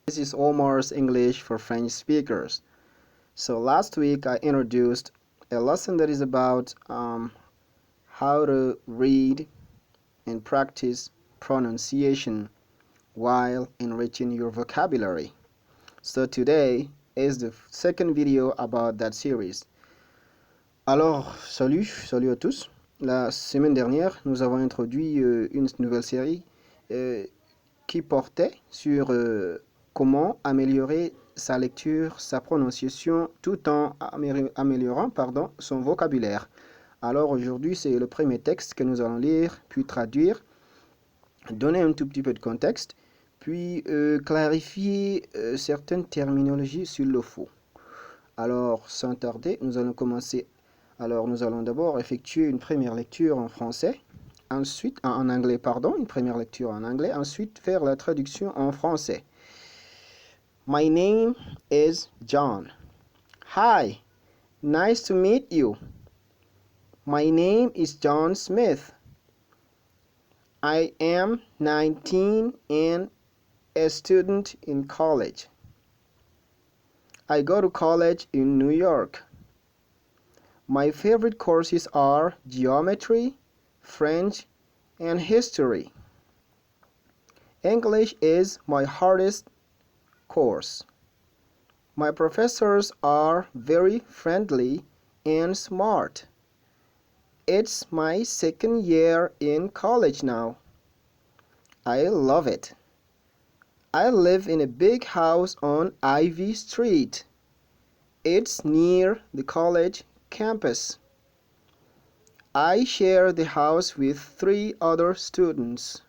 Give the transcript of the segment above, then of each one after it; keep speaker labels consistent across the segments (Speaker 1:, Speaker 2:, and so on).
Speaker 1: This is Omar's English for French speakers. So last week I introduced a lesson that is about how to read and practice pronunciation while enriching your vocabulary. So today is the second video about that series. Alors, salut à tous. La semaine dernière, nous avons introduit une nouvelle série qui portait sur comment améliorer sa lecture, sa prononciation, tout en améliorant son vocabulaire. Alors aujourd'hui, c'est le premier texte que nous allons lire, puis traduire, donner un tout petit peu de contexte, puis clarifier certaines terminologies sur le faux. Alors, sans tarder, nous allons commencer. Alors, nous allons d'abord effectuer une première lecture en français, ensuite en anglais, une première lecture en anglais, ensuite faire la traduction en français. My name is John. Hi, nice to meet you. My name is John Smith. I am 19 and a student in college. I go to college in New York. My favorite courses are geometry, French, and history. English is my hardest course. My professors are very friendly and smart. It's my second year in college now. I love it. I live in a big house on Ivy Street. It's near the college campus. I share the house with 3 other students.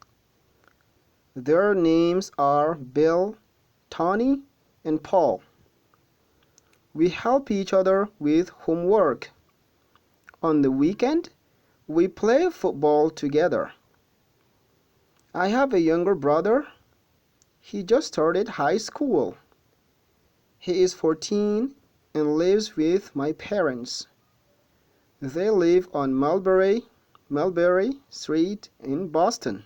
Speaker 1: Their names are Bill, Tony, and Paul. We help each other with homework. On the weekend, we play football together. I have a younger brother. He just started high school. He is 14 and lives with my parents. They live on Mulberry Street in Boston.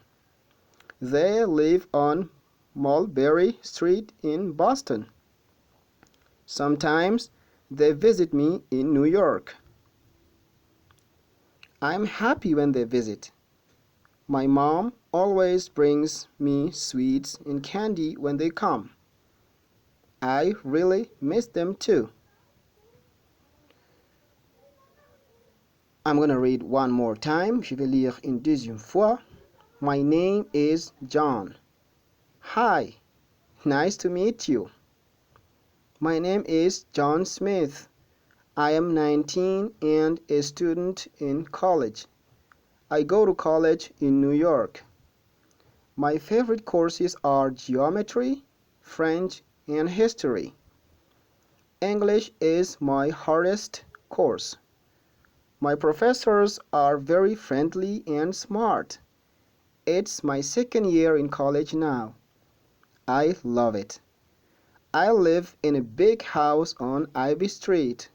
Speaker 1: They live on Mulberry Street in Boston. Sometimes they visit me in New York. I'm happy when they visit. My mom always brings me sweets and candy when they come. I really miss them too. I'm gonna read one more time. Je vais lire une deuxième fois. My name is John. Hi, nice to meet you. My name is John Smith. I am 19 and a student in college. I go to college in New York. My favorite courses are geometry, French, and history. English is my hardest course. My professors are very friendly and smart. It's my second year in college now. I love it. I live in a big house on Ivy Street.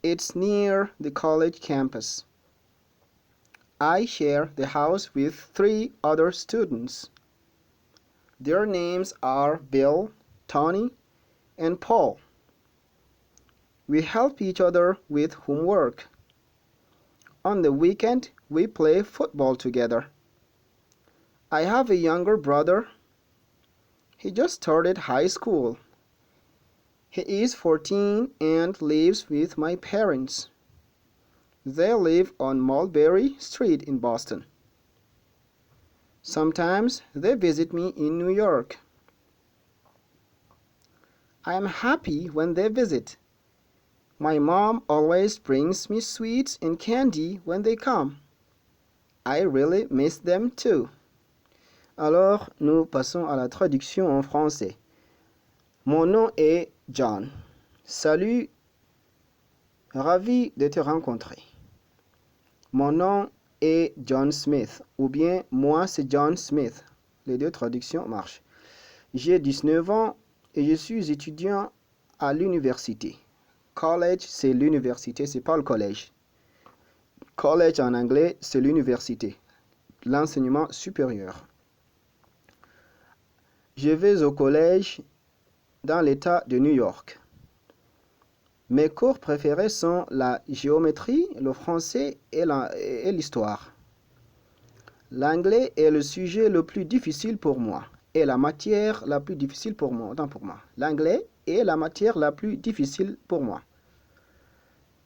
Speaker 1: It's near the college campus. I share the house with 3 other students. Their names are Bill, Tony, and Paul. We help each other with homework. On the weekend, we play football together. I have a younger brother. He just started high school. He is 14 and lives with my parents. They live on Mulberry Street in Boston. Sometimes they visit me in New York. I am happy when they visit. My mom always brings me sweets and candy when they come. I really miss them too. Alors, nous passons à la traduction en français. Mon nom est John. Salut, ravi de te rencontrer. Mon nom est John Smith, ou bien moi c'est John Smith. Les deux traductions marchent. J'ai 19 ans et je suis étudiant à l'université. College, c'est l'université, c'est pas le collège. College en anglais, c'est l'université, l'enseignement supérieur. Je vais au collège dans l'État de New York. Mes cours préférés sont la géométrie, le français et l'histoire. L'anglais est le sujet le plus difficile pour moi et la matière la plus difficile pour moi. L'anglais est la matière la plus difficile pour moi.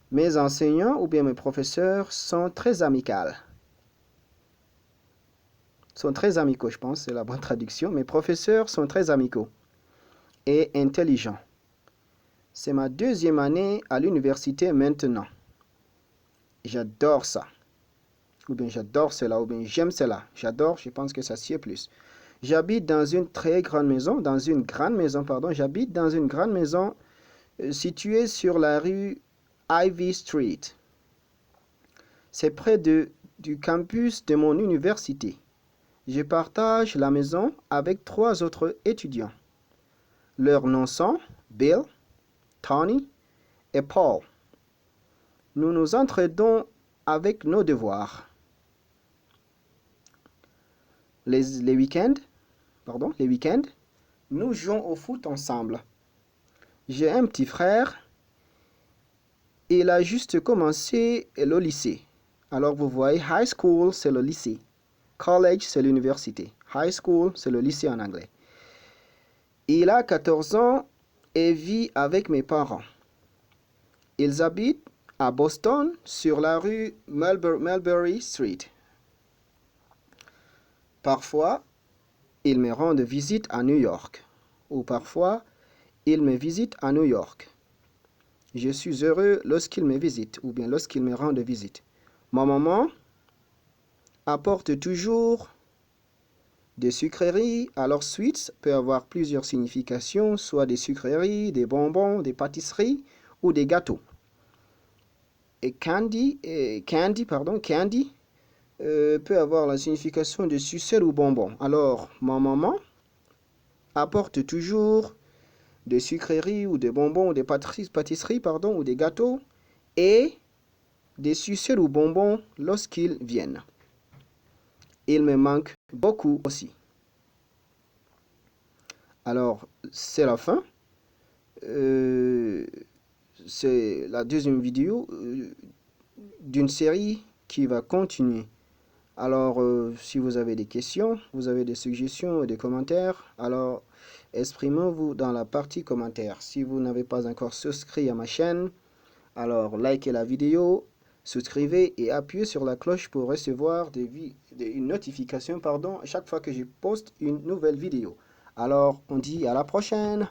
Speaker 1: Mes enseignants ou bien mes professeurs sont très amicaux. Sont très amicaux, je pense, c'est la bonne traduction. Mes professeurs sont très amicaux et intelligents. C'est ma deuxième année à l'université maintenant. J'adore ça. Ou bien j'adore cela, ou bien j'aime cela. J'adore, je pense que ça sied plus. J'habite dans une très grande maison, j'habite dans une grande maison située sur la rue Ivy Street. C'est près du campus de mon université. Je partage la maison avec 3 autres étudiants. Leurs noms sont Bill, Tony et Paul. Nous nous entraidons avec nos devoirs. Les week-ends, nous jouons au foot ensemble. J'ai un petit frère. Il a juste commencé le lycée. Alors vous voyez, high school, c'est le lycée. College, c'est l'université. High school, c'est le lycée en anglais. Il a 14 ans et vit avec mes parents. Ils habitent à Boston, sur la rue Mulberry Street. Parfois, ils me rendent visite à New York. Ou parfois, ils me visitent à New York. Je suis heureux lorsqu'ils me visitent ou bien lorsqu'ils me rendent visite. Ma maman apporte toujours des sucreries. Alors, sweets peut avoir plusieurs significations, soit des sucreries, des bonbons, des pâtisseries ou des gâteaux. Et candy peut avoir la signification de sucelle ou bonbon. Alors, ma maman apporte toujours des sucreries ou des bonbons ou des pâtisseries ou des gâteaux et des sucelles ou bonbons lorsqu'ils viennent. Il me manque beaucoup aussi. Alors, c'est la fin. C'est la deuxième vidéo d'une série qui va continuer. Alors, si vous avez des questions, vous avez des suggestions et des commentaires, alors exprimez-vous dans la partie commentaires. Si vous n'avez pas encore souscrit à ma chaîne, alors likez la vidéo, souscrivez et appuyez sur la cloche pour recevoir une notification à chaque fois que je poste une nouvelle vidéo. Alors, on dit à la prochaine.